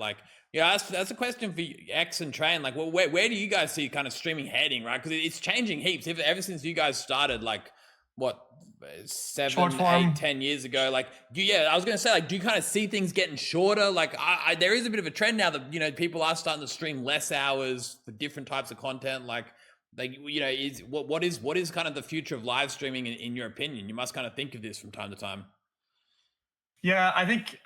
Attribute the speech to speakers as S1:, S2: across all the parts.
S1: Like, yeah, that's a question for X and Train. Like, well, where do you guys see kind of streaming heading, right? Because it's changing heaps. Ever since you guys started, like, what,
S2: Short
S1: 7,
S2: form.
S1: 8, 10 years ago? Like, yeah, I was gonna say, like, do you kind of see things getting shorter? Like, there is a bit of a trend now that, you know, people are starting to stream less hours for different types of content. Like, you know, what is kind of the future of live streaming in your opinion? You must kind of think of this from time to time.
S2: Yeah, I think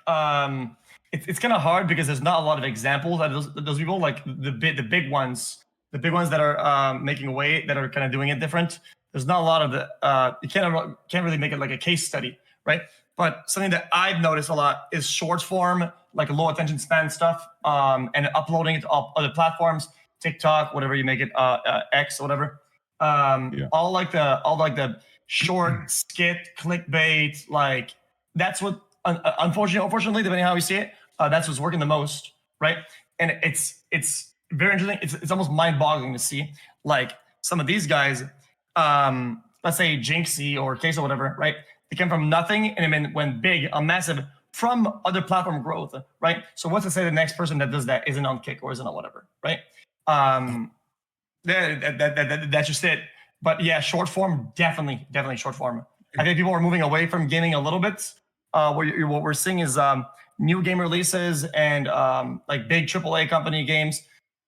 S2: it's kind of hard because there's not a lot of examples of those people, like the big ones, that are making a way, that are kind of doing it different. There's not a lot of the you can't really make it like a case study, right? But something that I've noticed a lot is short form, like low attention span stuff, and uploading it to other platforms, TikTok, whatever you make it, X, whatever. All like the short skit, clickbait, like that's what. Unfortunately, depending on how we see it, that's what's working the most, right? And it's very interesting. It's almost mind-boggling to see, like, some of these guys, let's say Jinxie or Case or whatever, right? They came from nothing and then went big, a massive, from other platform growth, right? So what's to say the next person that does that isn't on Kick or isn't on whatever, right? That's just it. But yeah, short form, definitely short form. I think people are moving away from gaming a little bit. What we're seeing is new game releases and like big AAA company games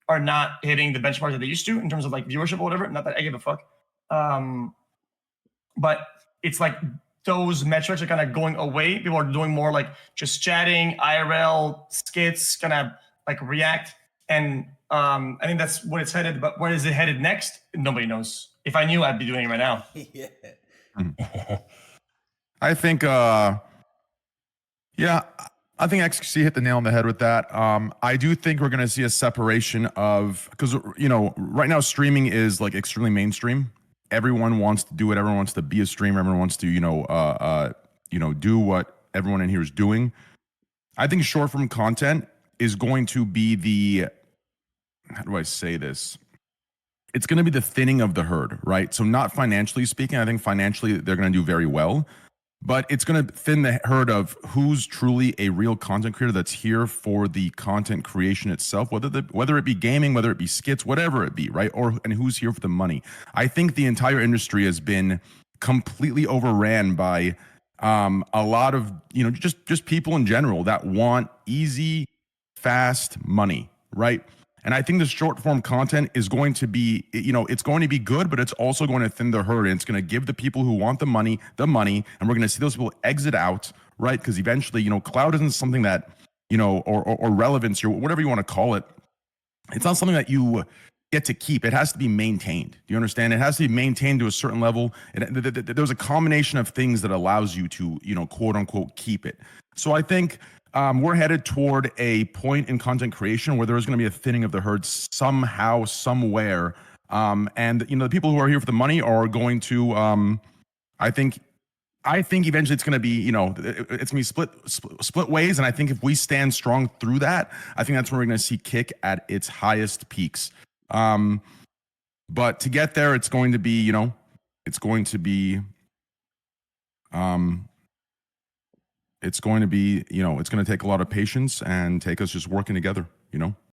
S2: are not hitting the benchmark that they used to in terms of like viewership or whatever. Not that I give a fuck. But it's like those metrics are kind of going away. People are doing more like just chatting, IRL, skits, kind of like React. And I think that's what it's headed. But where is it headed next? Nobody knows. If I knew, I'd be doing it right now.
S1: Yeah.
S3: I think, yeah, I think xQc hit the nail on the head with that. I do think we're going to see a separation of, because, you know, right now streaming is like extremely mainstream. Everyone wants to do it. Everyone wants to be a streamer. Everyone wants to, you know, do what everyone in here is doing. I think short form content is going to be the, how do I say this? It's going to be the thinning of the herd, right? So not financially speaking, I think financially they're going to do very well, but it's going to thin the herd of who's truly a real content creator that's here for the content creation itself, whether it be gaming, whether it be skits, whatever it be, right? And who's here for the money. I think the entire industry has been completely overran by a lot of, you know, just people in general that want easy, fast money, right? And I think the short form content is going to be, you know, it's going to be good, but it's also going to thin the herd. And it's going to give the people who want the money. And we're going to see those people exit out, right? Because eventually, you know, cloud isn't something that, you know, or relevance or whatever you want to call it. It's not something that you get to keep. It has to be maintained. Do you understand? It has to be maintained to a certain level. There's a combination of things that allows you to, you know, quote unquote, keep it. So I think we're headed toward a point in content creation where there's going to be a thinning of the herd somehow, somewhere. And, you know, the people who are here for the money are going to, I think eventually it's going to be, you know, it's going to be split ways. And I think if we stand strong through that, I think that's where we're going to see Kick at its highest peaks. But to get there, it's going to be, you know, it's going to be, you know, it's going to take a lot of patience and take us just working together, you know?